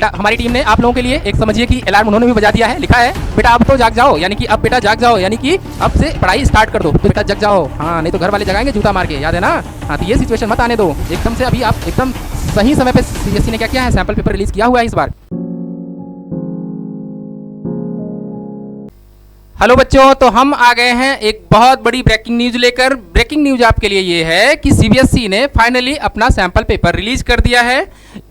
बेटा हमारी टीम ने आप लोगों के लिए एक समझिए कि अलार्म उन्होंने भी बजा दिया है, लिखा है बेटा अब तो जाग जाओ, यानी कि अब बेटा जाग जाओ, यानी कि अब से पढ़ाई स्टार्ट कर दो, तो बेटा जग जाओ। हाँ, नहीं तो घर वाले जगाएंगे जूता मार के, याद है ना। हाँ, तो ये सिचुएशन मत आने दो एकदम से। अभी आप एकदम सही समय पे सीबीएसई ने क्या किया है, सैंपल पेपर रिलीज किया हुआ है इस बार। हेलो बच्चों, तो हम आ गए हैं एक बहुत बड़ी ब्रेकिंग न्यूज लेकर। ब्रेकिंग न्यूज आपके लिए ये है कि सीबीएसई ने फाइनली अपना सैंपल पेपर रिलीज कर दिया है,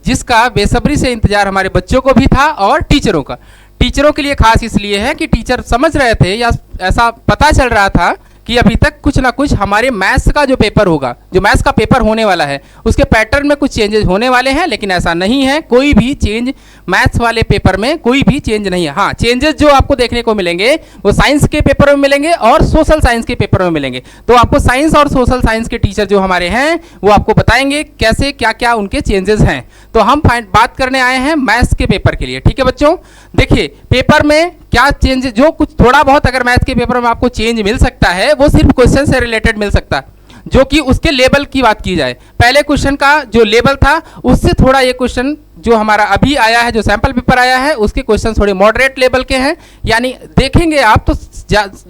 जिसका बेसब्री से इंतजार हमारे बच्चों को भी था और टीचरों का। टीचरों के लिए खास इसलिए है कि टीचर समझ रहे थे या ऐसा पता चल रहा था कि अभी तक कुछ ना कुछ हमारे मैथ्स का जो पेपर होगा, जो मैथ्स का पेपर होने वाला है, उसके पैटर्न में कुछ चेंजेस होने वाले हैं। लेकिन ऐसा नहीं है, कोई भी चेंज मैथ्स वाले पेपर में कोई भी चेंज नहीं है। हाँ, चेंजेस जो आपको देखने को मिलेंगे वो साइंस के पेपर में मिलेंगे और सोशल साइंस के पेपर में मिलेंगे। तो आपको साइंस और सोशल साइंस के टीचर जो हमारे हैं वो आपको बताएंगे कैसे क्या क्या उनके चेंजेस हैं। तो हम बात करने आए हैं मैथ्स के पेपर के लिए। ठीक है बच्चों, देखिए पेपर में क्या चेंज, जो कुछ थोड़ा बहुत अगर मैथ्स के पेपर में आपको चेंज मिल सकता है वो सिर्फ क्वेश्चन से रिलेटेड मिल सकता है, जो कि उसके लेवल की बात की जाए। पहले क्वेश्चन का जो लेवल था उससे थोड़ा ये क्वेश्चन जो हमारा अभी आया है, जो सैंपल पेपर आया है, उसके क्वेश्चन थोड़े मॉडरेट लेवल के हैं। यानी देखेंगे आप तो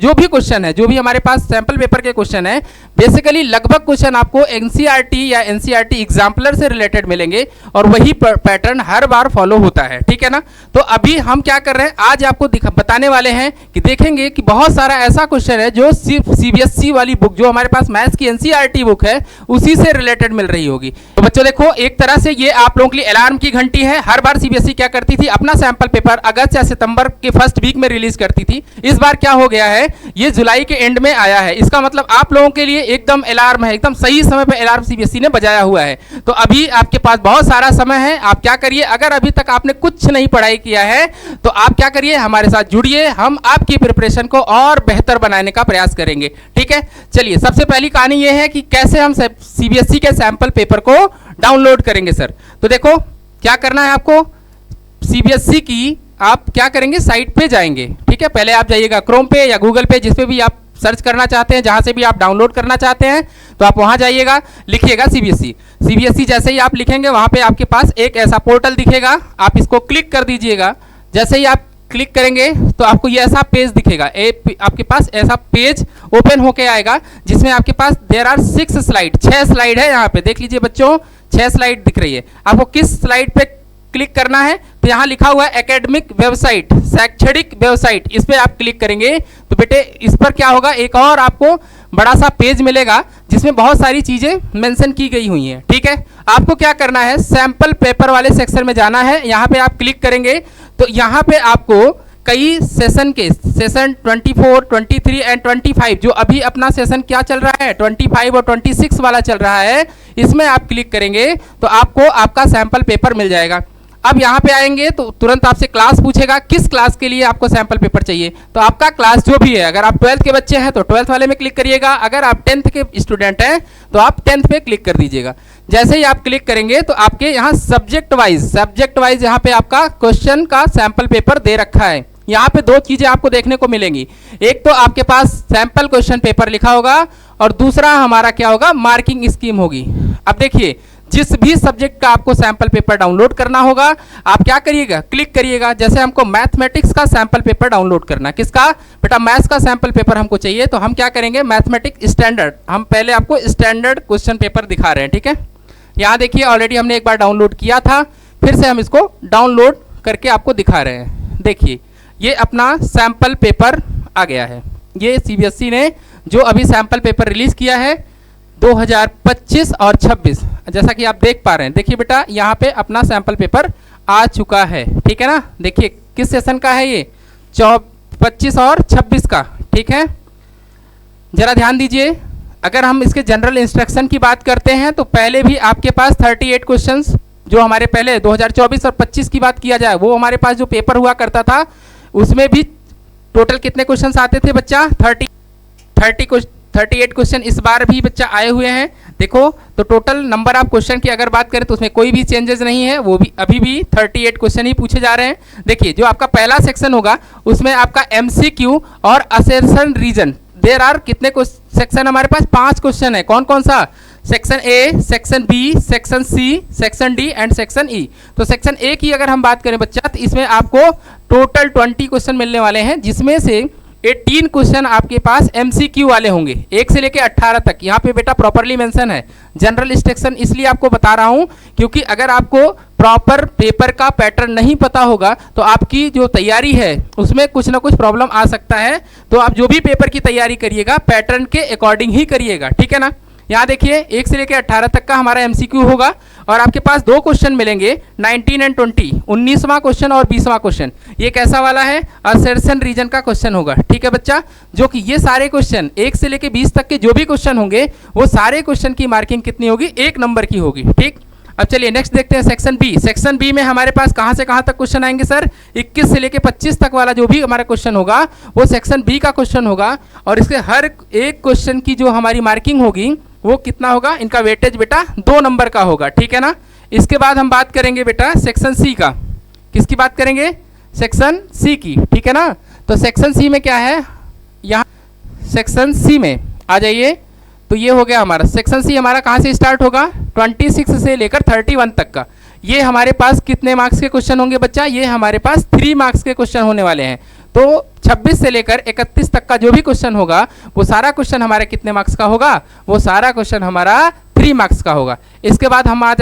जो भी क्वेश्चन है, जो भी हमारे पास सैंपल पेपर के क्वेश्चन है, बेसिकली लगभग क्वेश्चन आपको एनसीईआरटी या एनसीईआरटी एग्जाम्पलर से रिलेटेड मिलेंगे और वही पैटर्न हर बार फॉलो होता है। ठीक है ना। तो अभी हम क्या कर रहे हैं, आज आपको बताने वाले हैं कि देखेंगे कि बहुत सारा ऐसा क्वेश्चन है जो सिर्फ सीबीएसई वाली बुक, जो हमारे पास मैथ्स की एनसीईआरटी बुक है, उसी से रिलेटेड मिल रही होगी। तो बच्चों देखो, एक तरह से ये आप लोगों के लिए अलार्म की घंटी है। हर बार सीबीएसई क्या करती थी, अपना सैंपल पेपर अगस्त या सितंबर के फर्स्ट वीक में रिलीज करती थी। इस बार क्या हो गया है, ये जुलाई के एंड में आया है। इसका मतलब आप लोगों के लिए एकदम अलार्म है, एकदम सही समय पे अलार्म सीबीएसई ने बजाया हुआ है। तो अभी आपके पास बहुत सारा समय है। आप क्या करिए, अगर अभी तक आपने कुछ नहीं पढ़ाई किया है तो आप क्या करिए, हमारे साथ जुड़िए, हम आपकी प्रिपरेशन को और बेहतर बनाने का प्रयास करेंगे। ठीक है, चलिए सबसे पहली कहानी ये है कि कैसे हम सीबीएसई के सैंपल पेपर को डाउनलोड करेंगे सर। तो देखो क्या करना है आपको, सीबीएसई की आप क्या करेंगे, साइट पे जाएंगे। ठीक है, पहले आप जाइएगा क्रोम पे या गूगल पे, जिस पे भी आप सर्च करना चाहते हैं, जहां से भी आप डाउनलोड करना चाहते हैं, तो आप वहां जाइएगा, लिखिएगा सीबीएसई। सीबीएसई जैसे ही आप लिखेंगे वहां पे आपके पास एक ऐसा पोर्टल दिखेगा, आप इसको क्लिक कर दीजिएगा। जैसे ही आप क्लिक करेंगे तो आपको ये ऐसा पेज दिखेगा, आपके पास ऐसा पेज ओपन होके आएगा, जिसमें आपके पास देयर आर 6 स्लाइड, 6 स्लाइड है। यहाँ पे देख लीजिए बच्चों, 6 स्लाइड दिख रही है। आपको किस स्लाइड पे क्लिक करना है, तो यहाँ लिखा हुआ है एकेडमिक वेबसाइट, शैक्षणिक वेबसाइट, इस पे आप क्लिक करेंगे तो बेटे इस पर क्या होगा, एक और आपको बड़ा सा पेज मिलेगा जिसमें बहुत सारी चीजें मेंशन की गई हुई हैं। ठीक है, आपको क्या करना है, सैंपल पेपर वाले सेक्शन में जाना है। यहाँ पे आप क्लिक करेंगे तो यहाँ पे आपको कई सेशन के, सेशन 24, 23 एंड 25, जो अभी अपना सेशन क्या चल रहा है 25 और 26 वाला चल रहा है, इसमें आप क्लिक करेंगे तो आपको आपका सैंपल पेपर मिल जाएगा। अब यहाँ पे आएंगे तो तुरंत आपसे क्लास पूछेगा, किस क्लास के लिए आपको सैंपल पेपर चाहिए। तो आपका क्लास जो भी है, अगर आप 12th के बच्चे हैं तो 12th वाले में क्लिक करिएगा, अगर आप 10th के स्टूडेंट हैं तो आप 10th पे क्लिक कर दीजिएगा। जैसे ही आप क्लिक करेंगे तो आपके यहाँ सब्जेक्ट वाइज यहाँ पे आपका क्वेश्चन का सैंपल पेपर दे रखा है। यहाँ पे 2 चीजें आपको देखने को मिलेंगी, एक तो आपके पास सैंपल क्वेश्चन पेपर लिखा होगा और दूसरा हमारा क्या होगा, मार्किंग स्कीम होगी। अब देखिए, जिस भी सब्जेक्ट का आपको सैंपल पेपर डाउनलोड करना होगा, आप क्या करिएगा, क्लिक करिएगा। जैसे हमको मैथमेटिक्स का सैंपल पेपर डाउनलोड करना, किसका बेटा, मैथ्स का सैंपल पेपर हमको चाहिए, तो हम क्या करेंगे, मैथमेटिक्स स्टैंडर्ड, हम पहले आपको स्टैंडर्ड क्वेश्चन पेपर दिखा रहे हैं। ठीक है, यहाँ देखिए ऑलरेडी हमने एक बार डाउनलोड किया था, फिर से हम इसको डाउनलोड करके आपको दिखा रहे हैं। देखिए ये अपना सैंपल पेपर आ गया है। ये सीबीएसई ने जो अभी सैंपल पेपर रिलीज किया है 2025 और 26, जैसा कि आप देख पा रहे हैं। देखिए बेटा, यहाँ पे अपना सैंपल पेपर आ चुका है। ठीक है ना, देखिए किस सेशन का है ये, 25 और 26 का। ठीक है, जरा ध्यान दीजिए, अगर हम इसके जनरल इंस्ट्रक्शन की बात करते हैं तो पहले भी आपके पास 38 क्वेश्चंस, जो हमारे पहले 2024 और 25 की बात किया जाए, वो हमारे पास जो पेपर हुआ करता था उसमें भी टोटल कितने क्वेश्चंस आते थे बच्चा, 38 क्वेश्चन इस बार भी बच्चा आए हुए हैं। देखो तो टोटल नंबर ऑफ क्वेश्चन की अगर बात करें तो उसमें कोई भी चेंजेस नहीं है, वो भी अभी भी 38 क्वेश्चन ही पूछे जा रहे हैं। देखिए जो आपका पहला सेक्शन होगा उसमें आपका एमसीक्यू और असर्शन रीजन, देयर आर कितने सेक्शन हमारे पास, 5 क्वेश्चन है। कौन कौन सा, section A, section B, section C, section D and section E. तो सेक्शन ए की अगर हम बात करें बच्चा, तो इसमें आपको टोटल 20 क्वेश्चन मिलने वाले हैं, जिसमें से 18 क्वेश्चन आपके पास एमसीक्यू वाले होंगे, 1 से लेके 18 तक। यहाँ पे बेटा प्रॉपरली मेंशन है जनरल इंस्ट्रक्शन, इसलिए आपको बता रहा हूँ क्योंकि अगर आपको प्रॉपर पेपर का पैटर्न नहीं पता होगा तो आपकी जो तैयारी है उसमें कुछ ना कुछ प्रॉब्लम आ सकता है। तो आप जो भी पेपर की तैयारी करिएगा पैटर्न के अकॉर्डिंग ही करिएगा, ठीक है ना। यहाँ देखिए 1 से लेकर 18 तक का हमारा एमसीक्यू होगा और आपके पास 2 क्वेश्चन मिलेंगे 19 एंड 20, 19वां क्वेश्चन और 20वां क्वेश्चन। ये कैसा वाला है, असर्शन रीजन का क्वेश्चन होगा, ठीक है बच्चा। जो कि ये सारे क्वेश्चन 1 से लेकर 20 तक के जो भी क्वेश्चन होंगे वो सारे क्वेश्चन की मार्किंग कितनी होगी, 1 नंबर की होगी, ठीक। अब चलिए नेक्स्ट देखते हैं सेक्शन बी। सेक्शन बी में हमारे पास कहाँ से कहाँ तक क्वेश्चन आएंगे सर, 21 से लेकर 25 तक वाला जो भी हमारा क्वेश्चन होगा वो सेक्शन बी का क्वेश्चन होगा और इसके हर एक क्वेश्चन की जो हमारी मार्किंग होगी वो कितना होगा, इनका वेटेज बेटा 2 नंबर का होगा, ठीक है ना। इसके बाद हम बात करेंगे बेटा सेक्शन सी का। किसकी बात करेंगे, सेक्शन सी की, ठीक है ना। तो सेक्शन सी में क्या है, यहाँ सेक्शन सी में आ जाइए। तो ये हो गया हमारा सेक्शन सी, हमारा कहाँ से स्टार्ट होगा, 26 से लेकर 31 तक का। ये हमारे पास कितने मार्क्स के क्वेश्चन होंगे बच्चा, ये हमारे पास 3 मार्क्स के क्वेश्चन होने वाले हैं। तो 26 से लेकर 31 तक का जो भी क्वेश्चन होगा वो सारा क्वेश्चन हमारे कितने मार्क्स का होगा, वो सारा क्वेश्चन हमारा 3 मार्क्स का होगा। इसके बाद हम आ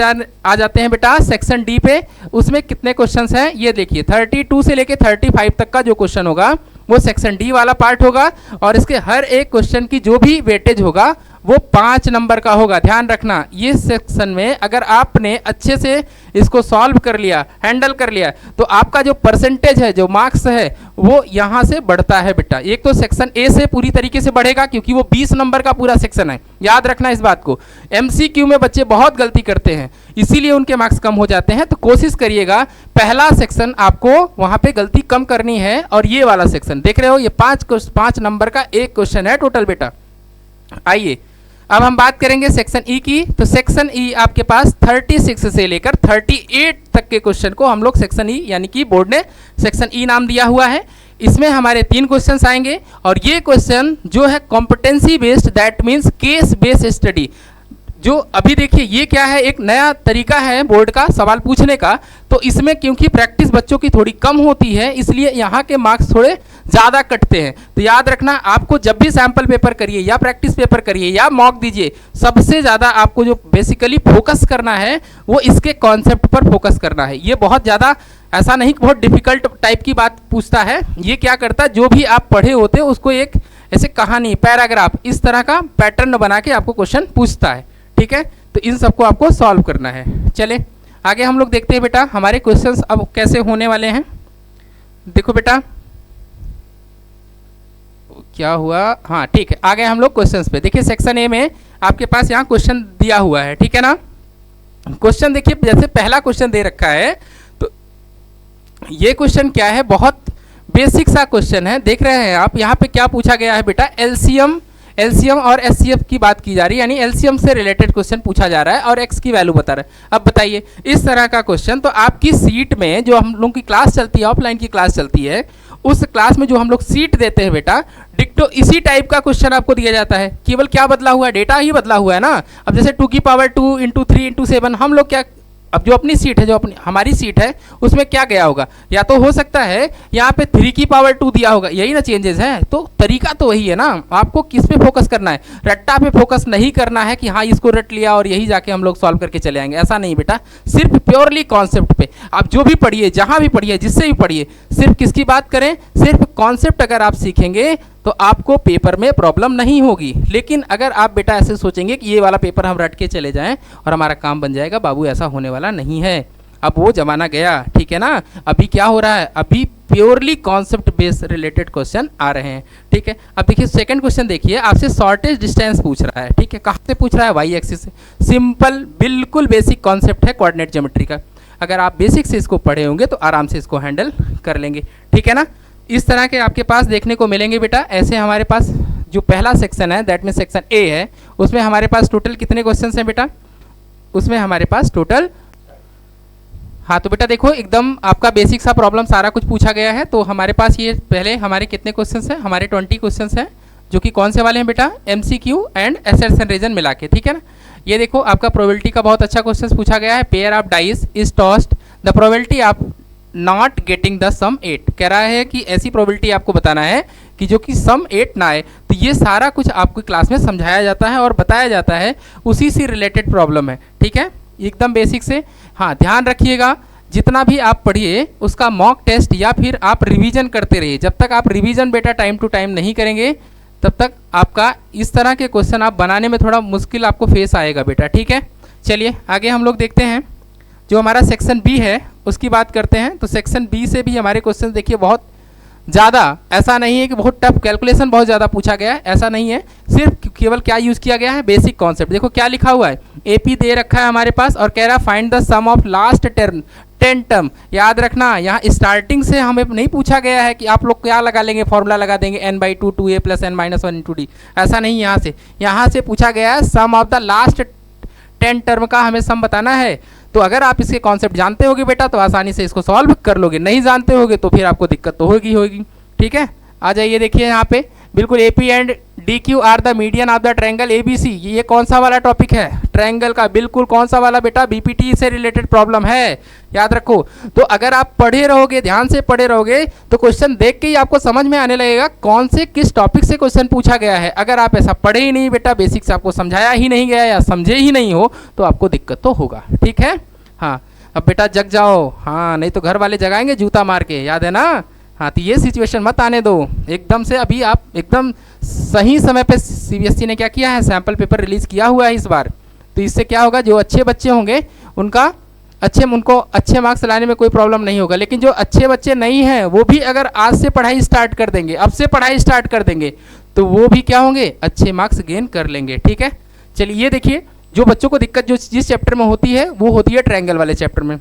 जाते हैं बेटा सेक्शन डी पे। उसमें कितने क्वेश्चंस हैं ये देखिए, 32 से लेकर 35 तक का जो क्वेश्चन होगा वो सेक्शन डी वाला पार्ट होगा और इसके हर एक क्वेश्चन की जो भी वेटेज होगा वो 5 नंबर का होगा। ध्यान रखना, ये सेक्शन में अगर आपने अच्छे से इसको सॉल्व कर लिया, हैंडल कर लिया, तो आपका जो परसेंटेज है, जो मार्क्स है वो यहाँ से बढ़ता है बेटा। एक तो सेक्शन ए से पूरी तरीके से बढ़ेगा क्योंकि वो 20 नंबर का पूरा सेक्शन है, याद रखना इस बात को। एमसीक्यू में बच्चे बहुत गलती करते हैं इसीलिए उनके मार्क्स कम हो जाते हैं। तो कोशिश करिएगा पहला सेक्शन आपको वहाँ पे गलती कम करनी है और ये वाला सेक्शन देख रहे हो, ये 5 नंबर का एक क्वेश्चन है टोटल बेटा। आइए अब हम बात करेंगे सेक्शन ई की। तो सेक्शन ई आपके पास 36 से लेकर 38 तक के क्वेश्चन को हम लोग सेक्शन ई यानी कि बोर्ड ने सेक्शन ई नाम दिया हुआ है। इसमें हमारे 3 क्वेश्चंस आएंगे और ये क्वेश्चन जो है competency based, that means case based study. जो अभी देखिए ये क्या है, एक नया तरीका है बोर्ड का सवाल पूछने का। तो इसमें क्योंकि प्रैक्टिस बच्चों की थोड़ी कम होती है इसलिए यहाँ के मार्क्स थोड़े ज़्यादा कटते हैं। तो याद रखना, आपको जब भी सैम्पल पेपर करिए या प्रैक्टिस पेपर करिए या मॉक दीजिए, सबसे ज़्यादा आपको जो बेसिकली फोकस करना है वो इसके कॉन्सेप्ट पर फोकस करना है। ये बहुत ज़्यादा ऐसा नहीं कि बहुत डिफिकल्ट टाइप की बात पूछता है। ये क्या करता है, जो भी आप पढ़े होते हैं उसको एक ऐसे कहानी, पैराग्राफ, इस तरह का पैटर्न बना के आपको क्वेश्चन पूछता है, ठीक है। तो इन सबको आपको सॉल्व करना है। चले आगे हम लोग देखते हैं बेटा हमारे क्वेश्चंस अब कैसे होने वाले हैं। देखो बेटा क्या हुआ, हाँ ठीक है, आ गए हम लोग क्वेश्चंस पे। देखिए सेक्शन ए में आपके पास यहाँ क्वेश्चन दिया हुआ है, ठीक है ना। क्वेश्चन देखिए, जैसे पहला क्वेश्चन दे रखा है तो ये क्वेश्चन क्या है, बहुत बेसिक सा क्वेश्चन है। देख रहे हैं आप यहाँ पे क्या पूछा गया है बेटा, एलसीएम और एचसीएफ की बात की जा रही है, यानी एलसीएम से रिलेटेड क्वेश्चन पूछा जा रहा है और एक्स की वैल्यू बता रहा है। अब बताइए इस तरह का क्वेश्चन तो आपकी सीट में जो हम लोग की क्लास चलती है, ऑफलाइन की क्लास चलती है, उस क्लास में जो हम लोग सीट देते हैं बेटा, डिक्टो इसी टाइप का क्वेश्चन आपको दिया जाता है। केवल क्या बदला हुआ है, डेटा ही बदला हुआ है ना। अब जैसे 2 की पावर 2 इंटू 3 इंटू 7, हम लोग क्या, अब जो अपनी सीट है, जो अपनी हमारी सीट है उसमें क्या गया होगा, या तो हो सकता है यहाँ पे 3 की पावर 2 दिया होगा, यही ना चेंजेस है। तो तरीका तो वही है ना, आपको किस पे फोकस करना है, रट्टा पे फोकस नहीं करना है कि हाँ इसको रट लिया और यही जाके हम लोग सॉल्व करके चले आएंगे, ऐसा नहीं बेटा। सिर्फ प्योरली कॉन्सेप्ट पे आप जो भी पढ़िए, जहाँ भी पढ़िए, जिससे भी पढ़िए, सिर्फ किसकी बात करें, सिर्फ कॉन्सेप्ट अगर आप सीखेंगे तो आपको पेपर में प्रॉब्लम नहीं होगी। लेकिन अगर आप बेटा ऐसे सोचेंगे कि ये वाला पेपर हम रट के चले जाएं और हमारा काम बन जाएगा, बाबू ऐसा होने वाला नहीं है। अब वो जमाना गया, ठीक है ना। अभी क्या हो रहा है, अभी purely concept based related question आ रहे हैं, ठीक है। अब देखिए सेकंड क्वेश्चन देखिए, आपसे शॉर्टेज डिस्टेंस पूछ रहा है, ठीक है। कहाँ से पूछ रहा है, वाई एक्सिस से। सिंपल बिल्कुल बेसिक कॉन्सेप्ट है कोऑर्डिनेट ज्योमेट्री का। अगर आप बेसिक से इसको पढ़े होंगे तो आराम से इसको हैंडल कर लेंगे, ठीक है ना। इस तरह के आपके पास देखने को मिलेंगे बेटा। ऐसे हमारे पास जो पहला सेक्शन है, दैट मीन सेक्शन ए है, उसमें हमारे पास टोटल कितने क्वेश्चंस हैं बेटा, उसमें हमारे पास टोटल, हाँ तो बेटा देखो एकदम आपका बेसिक सा प्रॉब्लम सारा कुछ पूछा गया है। तो हमारे पास ये पहले हमारे कितने क्वेश्चंस हैं, हमारे 20 क्वेश्चंस हैं, जो कि कौन से वाले हैं बेटा, एमसीक्यू एंड असर्शन रीजन मिला के, ठीक है ना। ये देखो आपका प्रोबेबिलिटी का बहुत अच्छा क्वेश्चन पूछा गया है। Pair of dice is tossed, the probability of not getting the sum 8। कह रहा है कि ऐसी प्रोबेबिलिटी आपको बताना है कि जो कि सम 8 ना आए। तो ये सारा कुछ आपको क्लास में समझाया जाता है और बताया जाता है, उसी से रिलेटेड प्रॉब्लम है। ठीक है, एकदम बेसिक से। हाँ, ध्यान रखिएगा जितना भी आप पढ़िए उसका मॉक टेस्ट या फिर आप रिवीजन करते रहिए। जब तक आप रिवीजन बेटा टाइम टू टाइम नहीं करेंगे तब तक आपका इस तरह के क्वेश्चन आप बनाने में थोड़ा मुश्किल आपको फेस आएगा बेटा। ठीक है, चलिए आगे हम लोग देखते हैं। जो हमारा सेक्शन बी है उसकी बात करते हैं। तो सेक्शन बी से भी हमारे क्वेश्चन देखिए बहुत ज़्यादा, ऐसा नहीं है कि बहुत टफ कैलकुलेशन बहुत ज़्यादा पूछा गया है, ऐसा नहीं है। सिर्फ केवल क्या यूज़ किया गया है, बेसिक कॉन्सेप्ट। देखो क्या लिखा हुआ है, एपी दे रखा है हमारे पास और कह रहा है find the sum of last 10 term. याद रखना यहाँ स्टार्टिंग से हमें नहीं पूछा गया है कि आप लोग क्या लगा लेंगे, फॉर्मूला लगा देंगे n/2 2a + n-1 × d, ऐसा नहीं। यहाँ से पूछा गया है सम ऑफ द लास्ट 10 टर्म का हमें सम बताना है। तो अगर आप इसके कॉन्सेप्ट जानते होगे बेटा तो आसानी से इसको सॉल्व कर लोगे, नहीं जानते होगे तो फिर आपको दिक्कत तो होगी। ठीक है, आ जाइए देखिए यहाँ पे बिल्कुल AP and DQ are the median of the triangle ABC। ये कौन सा वाला टॉपिक है, ट्रायंगल का। बिल्कुल कौन सा वाला बेटा, BPT से रिलेटेड प्रॉब्लम है, याद रखो। तो अगर आप पढ़े रहोगे, ध्यान से पढ़े रहोगे तो क्वेश्चन देख के ही आपको समझ में आने लगेगा कौन से किस टॉपिक से क्वेश्चन पूछा गया है। अगर आप ऐसा पढ़े ही नहीं बेटा, बेसिक से आपको समझाया ही नहीं गया या समझे ही नहीं हो तो आपको दिक्कत तो होगा। ठीक है, हाँ अब बेटा जग जाओ, हाँ नहीं तो घर वाले जगाएंगे जूता मार के, याद है ना। हाँ, तो ये सिचुएशन मत आने दो एकदम से। अभी आप एकदम सही समय पे CBSE ने क्या किया है, सैम्पल पेपर रिलीज़ किया हुआ है इस बार। तो इससे क्या होगा, जो अच्छे बच्चे होंगे उनको अच्छे मार्क्स लाने में कोई प्रॉब्लम नहीं होगा। लेकिन जो अच्छे बच्चे नहीं हैं वो भी अगर आज से पढ़ाई स्टार्ट कर देंगे, अब से पढ़ाई स्टार्ट कर देंगे तो वो भी क्या होंगे, अच्छे मार्क्स गेन कर लेंगे। ठीक है, चलिए ये देखिए जो बच्चों को दिक्कत जो जिस चैप्टर में होती है वो होती है ट्रायंगल वाले चैप्टर में,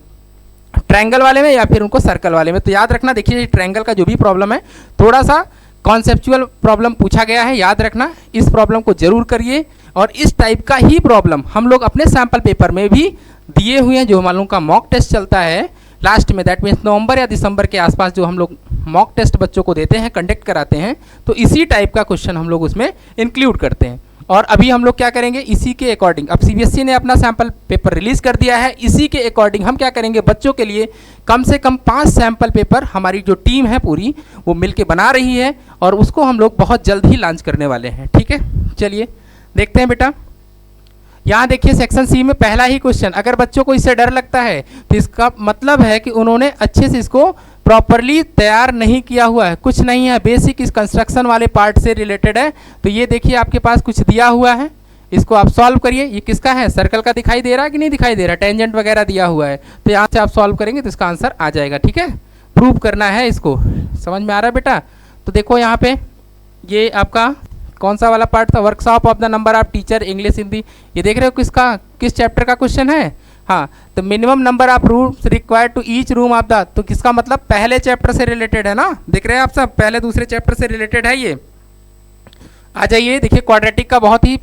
ट्रायंगल वाले में या फिर उनको सर्कल वाले में। तो याद रखना, देखिए ट्रायंगल का जो भी प्रॉब्लम है थोड़ा सा कॉन्सेप्चुअल प्रॉब्लम पूछा गया है, याद रखना। इस प्रॉब्लम को जरूर करिए और इस टाइप का ही प्रॉब्लम हम लोग अपने सैम्पल पेपर में भी दिए हुए हैं। जो हम लोग का मॉक टेस्ट चलता है लास्ट में, दैट मीन्स नवंबर या दिसंबर के आसपास जो हम लोग मॉक टेस्ट बच्चों को देते हैं, कंडक्ट कराते हैं, तो इसी टाइप का क्वेश्चन हम लोग उसमें इंक्लूड करते हैं। और अभी हम लोग क्या करेंगे, इसी के अकॉर्डिंग, अब CBSE ने अपना सैम्पल पेपर रिलीज़ कर दिया है, इसी के अकॉर्डिंग हम क्या करेंगे, बच्चों के लिए कम से कम 5 सैम्पल पेपर हमारी जो टीम है पूरी वो मिलके बना रही है और उसको हम लोग बहुत जल्द ही लॉन्च करने वाले हैं। ठीक है, चलिए देखते हैं बेटा। यहाँ देखिए सेक्शन सी में पहला ही क्वेश्चन, अगर बच्चों को इससे डर लगता है तो इसका मतलब है कि उन्होंने अच्छे से इसको प्रॉपरली तैयार नहीं किया हुआ है। कुछ नहीं है, बेसिक इस कंस्ट्रक्शन वाले पार्ट से रिलेटेड है। तो ये देखिए आपके पास कुछ दिया हुआ है, इसको आप सॉल्व करिए। ये किसका है, सर्कल का दिखाई दे रहा है कि नहीं दिखाई दे रहा, टेंजेंट वगैरह दिया हुआ है। तो यहाँ से आप सॉल्व करेंगे तो इसका आंसर आ जाएगा। ठीक है, प्रूव करना है इसको, समझ में आ रहा है बेटा। तो देखो यहाँ पे ये आपका कौन सा वाला पार्ट था, workshop of the number of teacher English Hindi. ये देख रहे हो किसका, किस चैप्टर का क्वेश्चन है। हाँ, तो minimum number of rooms required to each room of the, तो किसका मतलब पहले चैप्टर से रिलेटेड है ना, देख रहे हैं आप सब, पहले दूसरे चैप्टर से रिलेटेड है ये। आ जाइए देखिए क्वाड्रेटिक का बहुत ही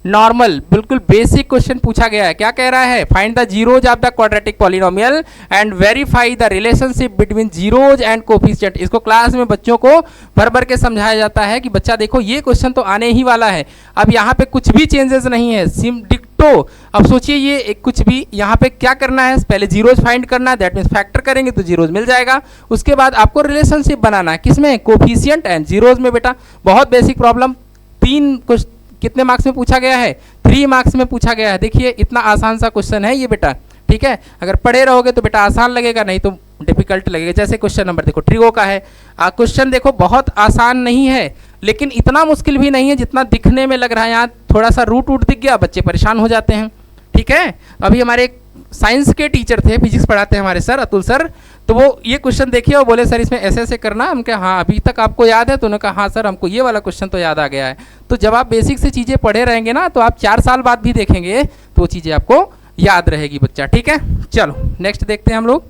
नॉर्मल बिल्कुल बेसिक क्वेश्चन पूछा गया है। क्या कह रहा है, find the zeros of the quadratic polynomial and verify the relationship between zeros and coefficient. इसको क्लास में बच्चों को भर भर के समझाया जाता है कि बच्चा देखो ये क्वेश्चन तो आने ही वाला है। अब यहाँ पे कुछ भी चेंजेस नहीं है, सिम डिक्टो। अब सोचिए ये कुछ भी यहाँ पे क्या करना है, पहले जीरोज फाइंड करना है, दैट मीन्स फैक्टर करेंगे तो जीरोज मिल जाएगा। उसके बाद आपको रिलेशनशिप बनाना है किसमें, कोफिशिएंट एंड जीरोज में। बेटा बहुत बेसिक प्रॉब्लम, 3 क्वेश्चन कितने मार्क्स में पूछा गया है, 3 मार्क्स में पूछा गया है। देखिए इतना आसान सा क्वेश्चन है ये बेटा। ठीक है, अगर पढ़े रहोगे तो बेटा आसान लगेगा, नहीं तो डिफिकल्ट लगेगा। जैसे क्वेश्चन नंबर देखो ट्रिगो का है, क्वेश्चन देखो बहुत आसान नहीं है लेकिन इतना मुश्किल भी नहीं है जितना दिखने में लग रहा है। यहाँ थोड़ा सा रूट दिख गया, बच्चे परेशान हो जाते हैं। ठीक है, अभी हमारे साइंस के टीचर थे, फिजिक्स पढ़ाते हैं हमारे सर अतुल सर, तो वो ये क्वेश्चन देखिए और बोले सर इसमें ऐसे ऐसे करना। हम क्या हाँ अभी तक आपको याद है, तो उन्होंने कहा हाँ सर हमको ये वाला क्वेश्चन तो याद आ गया है। तो जब आप बेसिक से चीज़ें पढ़े रहेंगे ना तो आप 4 साल बाद भी देखेंगे तो वो चीज़ें आपको याद रहेगी बच्चा। ठीक है, चलो नेक्स्ट देखते हैं हम लोग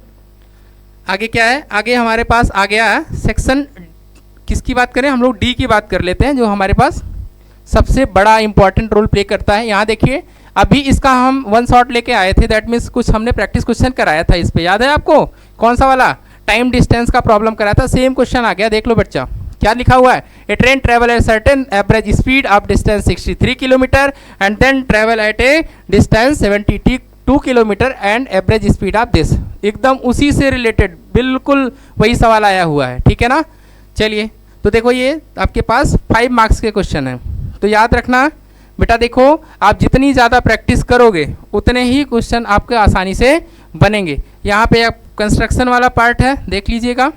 आगे क्या है। आगे हमारे पास आ गया सेक्शन, किसकी बात करें हम लोग, डी की बात कर लेते हैं, जो हमारे पास सबसे बड़ा इंपॉर्टेंट रोल प्ले करता है। यहाँ देखिए अभी इसका हम 1 शॉट लेके आए थे, दैट मीन्स कुछ हमने प्रैक्टिस क्वेश्चन कराया था इस पे, याद है आपको, कौन सा वाला, टाइम डिस्टेंस का प्रॉब्लम कराया था। सेम क्वेश्चन आ गया, देख लो बच्चा क्या लिखा हुआ है, a train travel at certain average speed of distance 63 kilometre and then travel at a distance 72 kilometre and average speed of this. एकदम उसी से रिलेटेड बिल्कुल वही सवाल आया हुआ है, ठीक है ना। चलिए तो देखो ये आपके पास 5 मार्क्स के क्वेश्चन हैं, तो याद रखना बेटा, देखो आप जितनी ज़्यादा प्रैक्टिस करोगे उतने ही क्वेश्चन आपके आसानी से बनेंगे। यहाँ पे आप कंस्ट्रक्शन वाला पार्ट है, देख लीजिएगा।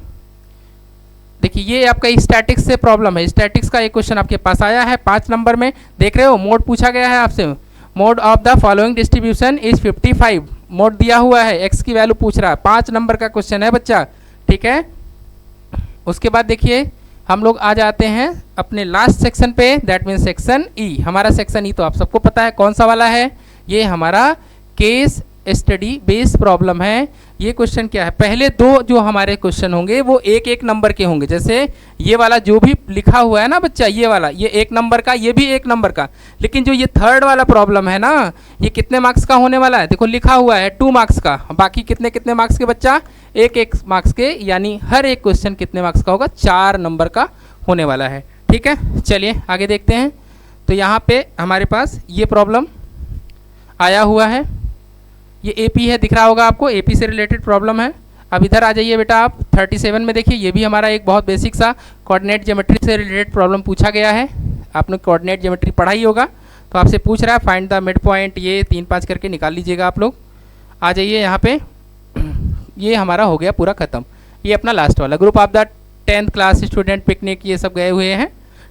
देखिए ये आपका स्टैटिक्स से प्रॉब्लम है, स्टैटिक्स का एक क्वेश्चन आपके पास आया है 5 नंबर में, देख रहे हो। मोड पूछा गया है आपसे, mode of the following distribution is 55, mode दिया हुआ है, एक्स की वैल्यू पूछ रहा है, 5 नंबर का क्वेश्चन है बच्चा, ठीक है। उसके बाद देखिए हम लोग आ जाते हैं अपने लास्ट सेक्शन पे, दैट मीन्स सेक्शन ई। हमारा सेक्शन ई तो आप सबको पता है कौन सा वाला है, ये हमारा केस स्टडी बेस्ड प्रॉब्लम है। ये क्वेश्चन क्या है, पहले 2 जो हमारे क्वेश्चन होंगे वो 1-1 नंबर के होंगे। जैसे ये वाला जो भी लिखा हुआ है ना बच्चा, ये वाला, ये 1 नंबर का, ये भी 1 नंबर का। लेकिन जो ये थर्ड वाला प्रॉब्लम है ना, ये कितने मार्क्स का होने वाला है, देखो लिखा हुआ है 2 मार्क्स का, बाकी कितने मार्क्स के बच्चा, 1-1 मार्क्स के, यानी हर एक क्वेश्चन कितने मार्क्स का होगा, 4 नंबर का होने वाला है, ठीक है। चलिए आगे देखते हैं। तो यहाँ पे हमारे पास ये प्रॉब्लम आया हुआ है, ये एपी है, दिख रहा होगा आपको, एपी से रिलेटेड प्रॉब्लम है। अब इधर आ जाइए बेटा आप 37 में, देखिए ये भी हमारा एक बहुत बेसिक सा कोऑर्डिनेट ज्योमेट्री से रिलेटेड प्रॉब्लम पूछा गया है। आपने कोऑर्डिनेट ज्योमेट्री पढ़ा ही होगा, तो आपसे पूछ रहा है फाइंड द मिड पॉइंट, ये 3-5 करके निकाल लीजिएगा आप लोग। आ जाइए यहाँ पे, ये हमारा हो गया पूरा खत्म। ये अपना लास्ट वाला group of the 10th class student picnic, ये सब गए हुए हैं,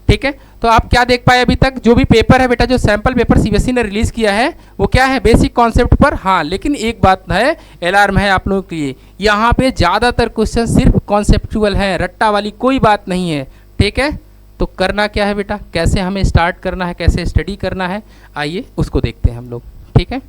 ठीक है। तो आप क्या देख पाए अभी तक, जो भी पेपर है बेटा, जो सैंपल पेपर सीबीएसई ने रिलीज किया है वो क्या है, बेसिक कॉन्सेप्ट पर। हाँ लेकिन एक बात है, अलार्म है आप लोगों के लिए, यहाँ पे ज़्यादातर क्वेश्चन सिर्फ कॉन्सेप्चुअल है, रट्टा वाली कोई बात नहीं है, ठीक है। तो करना क्या है बेटा, कैसे हमें स्टार्ट करना है, कैसे स्टडी करना है, आइए उसको देखते हैं हम लोग, ठीक है।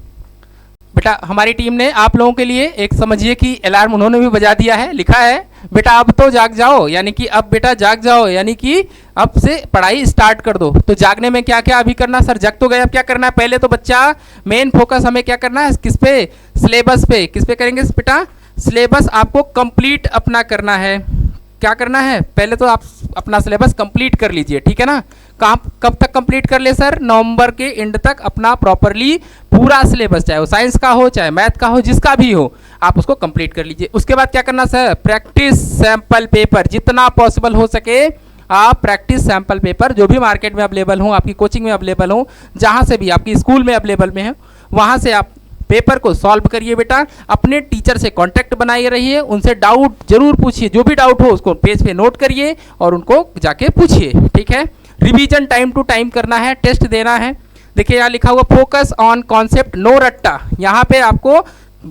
बेटा हमारी टीम ने आप लोगों के लिए एक समझिए कि अलार्म उन्होंने भी बजा दिया है, लिखा है बेटा अब तो जाग जाओ, यानी कि अब बेटा जाग जाओ, यानी कि अब से पढ़ाई स्टार्ट कर दो। तो जागने में क्या क्या अभी करना, सर जग तो गए, अब क्या करना है, पहले तो बच्चा मेन फोकस हमें क्या करना है, किस पे, सिलेबस पे। किस पे करेंगे बेटा, सिलेबस आपको कंप्लीट अपना करना है। क्या करना है, पहले तो आप अपना सिलेबस कंप्लीट कर लीजिए, ठीक है ना। कब तक कंप्लीट कर ले सर, नवंबर के एंड तक अपना प्रॉपरली पूरा सिलेबस, चाहे वो साइंस का हो चाहे मैथ का हो, जिसका भी हो, आप उसको कंप्लीट कर लीजिए। उसके बाद क्या करना सर, प्रैक्टिस सैंपल पेपर, जितना पॉसिबल हो सके आप प्रैक्टिस सैंपल पेपर जो भी मार्केट में अवेलेबल हो, आपकी कोचिंग में अवेलेबल हो, जहाँ से भी आपकी स्कूल में अवेलेबल में है, वहाँ से आप पेपर को सॉल्व करिए बेटा। अपने टीचर से कांटेक्ट बनाए रहिए, उनसे डाउट जरूर पूछिए, जो भी डाउट हो उसको पेज पे नोट करिए और उनको जाके पूछिए, ठीक है। रिवीजन टाइम टू टाइम करना है, टेस्ट देना है। देखिए यहाँ लिखा हुआ फोकस ऑन कॉन्सेप्ट नो रट्टा, यहाँ पे आपको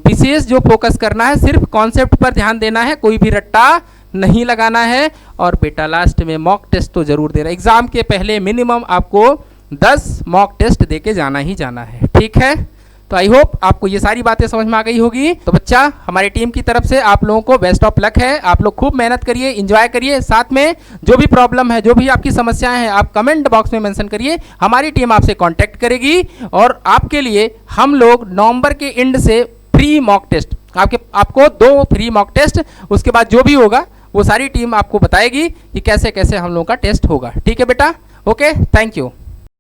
विशेष जो फोकस करना है सिर्फ कॉन्सेप्ट पर ध्यान देना है, कोई भी रट्टा नहीं लगाना है। और बेटा लास्ट में मॉक टेस्ट तो जरूर देना, एग्जाम के पहले मिनिमम आपको 10 मॉक टेस्ट दे के जाना ही जाना है, ठीक है। तो आई होप आपको ये सारी बातें समझ में आ गई होगी। तो बच्चा हमारी टीम की तरफ से आप लोगों को बेस्ट ऑफ लक है, आप लोग खूब मेहनत करिए, एंजॉय करिए। साथ में जो भी प्रॉब्लम है, जो भी आपकी समस्याएं हैं, आप कमेंट बॉक्स में मेंशन करिए, हमारी टीम आपसे कांटेक्ट करेगी और आपके लिए हम लोग नवंबर के एंड से फ्री मॉक टेस्ट, आपको 2 फ्री मॉक टेस्ट, उसके बाद जो भी होगा वो सारी टीम आपको बताएगी कि कैसे कैसे हम लोगों का टेस्ट होगा, ठीक है बेटा। Okay, thank you.